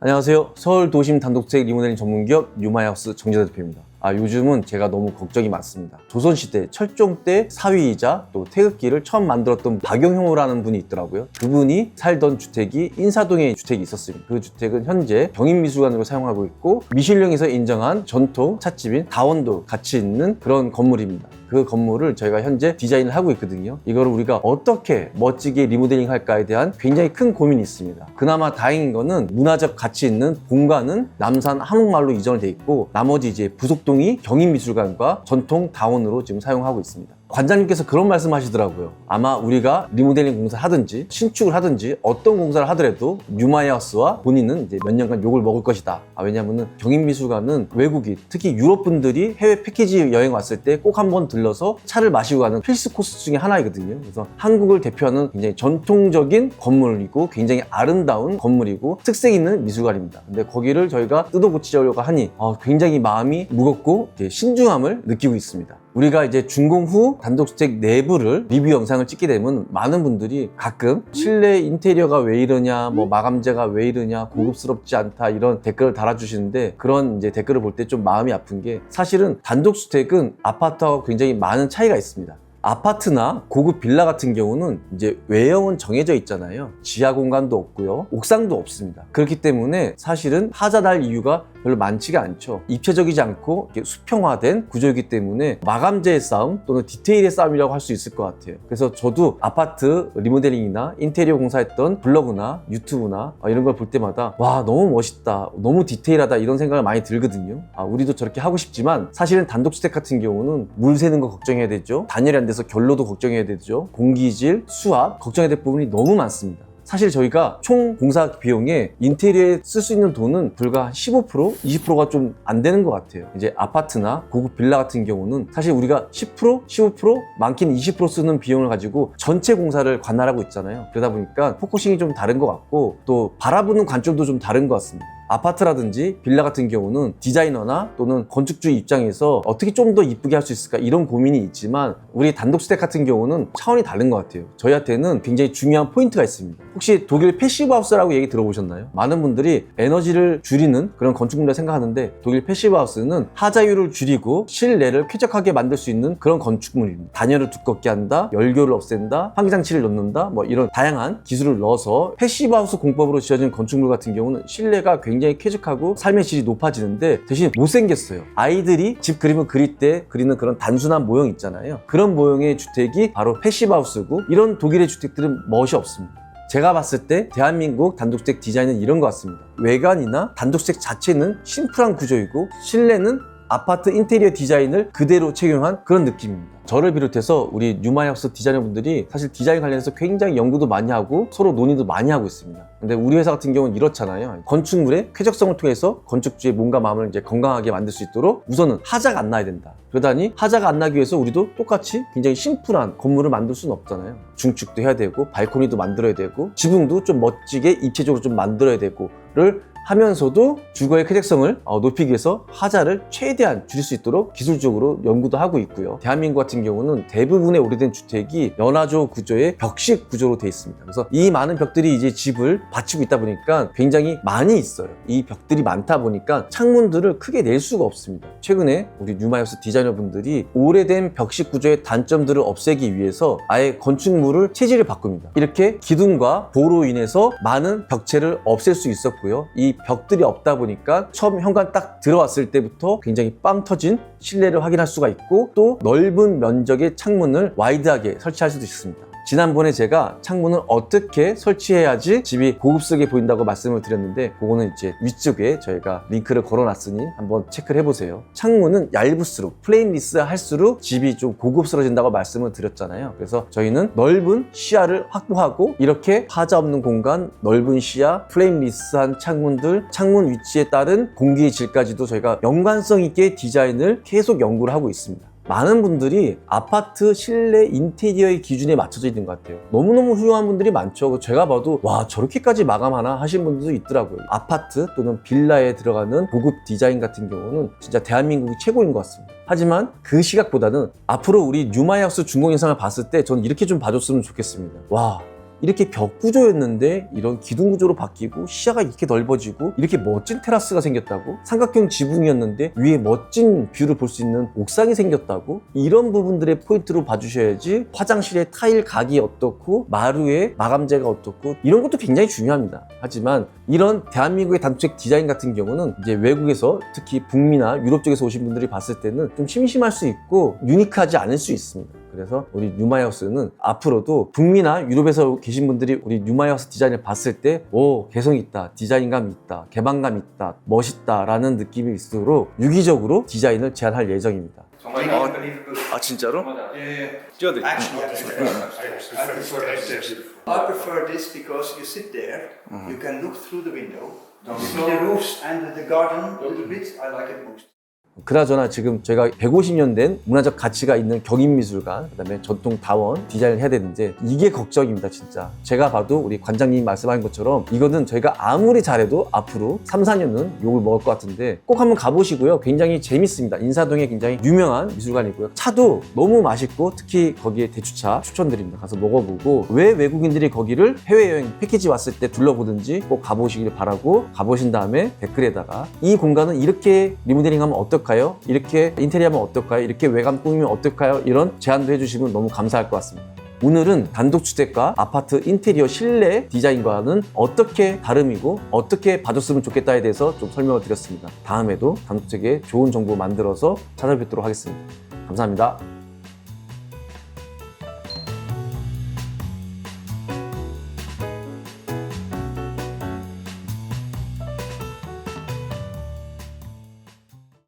안녕하세요. 서울 도심 단독주택 리모델링 전문기업 뉴마이하우스 정재대 대표입니다. 요즘은 제가 너무 걱정이 많습니다. 조선시대 철종 때 사위이자 또 태극기를 처음 만들었던 박영효라는 분이 있더라고요. 그분이 살던 주택이 인사동에 주택이 있었습니다. 그 주택은 현재 경인미술관으로 사용하고 있고 미슐랭에서 인정한 전통 찻집인 다원도 같이 있는 그런 건물입니다. 그 건물을 저희가 현재 디자인을 하고 있거든요. 이거를 우리가 어떻게 멋지게 리모델링 할까에 대한 굉장히 큰 고민이 있습니다. 그나마 다행인 거는 문화적 가치 있는 본관은 남산 한옥마을로 이전이 돼 있고 나머지 이제 부속동이 경인미술관과 전통 다원으로 지금 사용하고 있습니다. 관장님께서 그런 말씀 하시더라고요. 아마 우리가 리모델링 공사를 하든지 신축을 하든지 어떤 공사를 하더라도 뉴마이하우스와 본인은 이제 몇 년간 욕을 먹을 것이다. 왜냐하면 경인미술관은 외국인, 특히 유럽 분들이 해외 패키지 여행 왔을 때 꼭 한번 들러서 차를 마시고 가는 필수 코스 중에 하나이거든요. 그래서 한국을 대표하는 굉장히 전통적인 건물이고 굉장히 아름다운 건물이고 특색 있는 미술관입니다. 근데 거기를 저희가 뜯어 고치려고 하니 굉장히 마음이 무겁고 신중함을 느끼고 있습니다. 우리가 이제 준공 후 단독주택 내부를 리뷰 영상을 찍게 되면 많은 분들이 가끔 실내 인테리어가 왜 이러냐, 마감재가 왜 이러냐, 고급스럽지 않다 이런 댓글을 달아주시는데 그런 이제 댓글을 볼 때 좀 마음이 아픈 게 사실은 단독주택은 아파트하고 굉장히 많은 차이가 있습니다. 아파트나 고급 빌라 같은 경우는 이제 외형은 정해져 있잖아요. 지하 공간도 없고요. 옥상도 없습니다. 그렇기 때문에 사실은 하자 날 이유가 별로 많지가 않죠. 입체적이지 않고 수평화된 구조이기 때문에 마감재의 싸움 또는 디테일의 싸움이라고 할 수 있을 것 같아요. 그래서 저도 아파트 리모델링이나 인테리어 공사했던 블로그나 유튜브나 이런 걸 볼 때마다 와 너무 멋있다, 너무 디테일하다 이런 생각을 많이 들거든요. 우리도 저렇게 하고 싶지만 사실은 단독주택 같은 경우는 물 새는 거 걱정해야 되죠. 단열이 안 돼서 결로도 걱정해야 되죠. 공기질, 수압 걱정해야 될 부분이 너무 많습니다. 사실 저희가 총 공사 비용에 인테리어에 쓸 수 있는 돈은 불과 15%, 20%가 좀 안 되는 것 같아요. 이제 아파트나 고급 빌라 같은 경우는 사실 우리가 10%, 15%, 많게는 20% 쓰는 비용을 가지고 전체 공사를 관할하고 있잖아요. 그러다 보니까 포커싱이 좀 다른 것 같고 또 바라보는 관점도 좀 다른 것 같습니다. 아파트라든지 빌라 같은 경우는 디자이너나 또는 건축주 입장에서 어떻게 좀 더 이쁘게 할 수 있을까 이런 고민이 있지만 우리 단독주택 같은 경우는 차원이 다른 것 같아요. 저희한테는 굉장히 중요한 포인트가 있습니다. 혹시 독일 패시브 하우스라고 얘기 들어보셨나요? 많은 분들이 에너지를 줄이는 그런 건축물이라고 생각하는데 독일 패시브 하우스는 하자율을 줄이고 실내를 쾌적하게 만들 수 있는 그런 건축물입니다. 단열을 두껍게 한다, 열교를 없앤다, 환기장치를 넣는다 이런 다양한 기술을 넣어서 패시브 하우스 공법으로 지어진 건축물 같은 경우는 실내가 굉장히 쾌적하고 삶의 질이 높아지는데 대신 못생겼어요. 아이들이 집 그림을 그릴 때 그리는 그런 단순한 모형 있잖아요. 그런 모형의 주택이 바로 패시브 하우스고 이런 독일의 주택들은 멋이 없습니다. 제가 봤을 때 대한민국 단독주택 디자인은 이런 것 같습니다. 외관이나 단독주택 자체는 심플한 구조이고 실내는 아파트 인테리어 디자인을 그대로 적용한 그런 느낌입니다. 저를 비롯해서 우리 뉴마이하우스 디자이너분들이 사실 디자인 관련해서 굉장히 연구도 많이 하고 서로 논의도 많이 하고 있습니다. 근데 우리 회사 같은 경우는 이렇잖아요. 건축물의 쾌적성을 통해서 건축주의 몸과 마음을 이제 건강하게 만들 수 있도록 우선은 하자가 안 나야 된다. 그러다니 하자가 안 나기 위해서 우리도 똑같이 굉장히 심플한 건물을 만들 수는 없잖아요. 중축도 해야 되고 발코니도 만들어야 되고 지붕도 좀 멋지게 입체적으로 좀 만들어야 되고를 하면서도 주거의 쾌적성을 높이기 위해서 하자를 최대한 줄일 수 있도록 기술적으로 연구도 하고 있고요. 대한민국 같은 경우는 대부분의 오래된 주택이 연화조 구조의 벽식 구조로 되어 있습니다. 그래서 이 많은 벽들이 이제 집을 받치고 있다 보니까 굉장히 많이 있어요. 이 벽들이 많다 보니까 창문들을 크게 낼 수가 없습니다. 최근에 우리 뉴마이하우스 디자이너분들이 오래된 벽식 구조의 단점들을 없애기 위해서 아예 건축물을 체질을 바꿉니다. 이렇게 기둥과 보로 인해서 많은 벽체를 없앨 수 있었고요. 이 벽들이 없다 보니까 처음 현관 딱 들어왔을 때부터 굉장히 빵 터진 실내를 확인할 수가 있고 또 넓은 면적의 창문을 와이드하게 설치할 수도 있습니다. 지난번에 제가 창문을 어떻게 설치해야지 집이 고급스럽게 보인다고 말씀을 드렸는데 그거는 이제 위쪽에 저희가 링크를 걸어놨으니 한번 체크를 해보세요. 창문은 얇을수록 플레임리스 할수록 집이 좀 고급스러워진다고 말씀을 드렸잖아요. 그래서 저희는 넓은 시야를 확보하고 이렇게 하자 없는 공간, 넓은 시야, 플레임리스한 창문들, 창문 위치에 따른 공기의 질까지도 저희가 연관성 있게 디자인을 계속 연구를 하고 있습니다. 많은 분들이 아파트 실내 인테리어의 기준에 맞춰져 있는 것 같아요. 너무너무 훌륭한 분들이 많죠. 제가 봐도 와 저렇게까지 마감하나 하신 분들도 있더라고요. 아파트 또는 빌라에 들어가는 고급 디자인 같은 경우는 진짜 대한민국이 최고인 것 같습니다. 하지만 그 시각보다는 앞으로 우리 뉴마이하우스 준공 영상을 봤을 때 저는 이렇게 좀 봐줬으면 좋겠습니다. 와 이렇게 벽 구조였는데 이런 기둥 구조로 바뀌고 시야가 이렇게 넓어지고 이렇게 멋진 테라스가 생겼다고? 삼각형 지붕이었는데 위에 멋진 뷰를 볼 수 있는 옥상이 생겼다고? 이런 부분들의 포인트로 봐주셔야지 화장실의 타일 각이 어떻고 마루의 마감재가 어떻고 이런 것도 굉장히 중요합니다. 하지만 이런 대한민국의 단독주택 디자인 같은 경우는 이제 외국에서 특히 북미나 유럽 쪽에서 오신 분들이 봤을 때는 좀 심심할 수 있고 유니크하지 않을 수 있습니다. 그래서 우리 뉴마이하우스는 앞으로도 북미나 유럽에서 계신 분들이 우리 뉴마이하우스 디자인을 봤을 때 오, 개성 있다, 디자인감 있다, 개방감 있다, 멋있다 라는 느낌이 있도록 유기적으로 디자인을 제안할 예정입니다. 정말 아 진짜로? 찍어드릴게요. Actually, I prefer this because you sit there, you can look through the window, you see the roofs and the garden a little bit. I like it most. 그나저나 지금 저희가 150년 된 문화적 가치가 있는 경인미술관, 그다음에 전통다원 디자인을 해야 되는데 이게 걱정입니다, 진짜. 제가 봐도 우리 관장님이 말씀하신 것처럼 이거는 저희가 아무리 잘해도 앞으로 3, 4년은 욕을 먹을 것 같은데 꼭 한번 가보시고요. 굉장히 재밌습니다. 인사동에 굉장히 유명한 미술관이고요. 차도 너무 맛있고 특히 거기에 대추차 추천드립니다. 가서 먹어보고 왜 외국인들이 거기를 해외여행 패키지 왔을 때 둘러보든지 꼭 가보시길 바라고 가보신 다음에 댓글에다가 이 공간은 이렇게 리모델링하면 어떨까요? 이렇게 인테리어하면 어떨까요? 이렇게 외관 꾸미면 어떨까요? 이런 제안도 해주시면 너무 감사할 것 같습니다. 오늘은 단독주택과 아파트 인테리어 실내 디자인과는 어떻게 다름이고 어떻게 봐줬으면 좋겠다에 대해서 좀 설명을 드렸습니다. 다음에도 단독주택에 좋은 정보 만들어서 찾아뵙도록 하겠습니다. 감사합니다.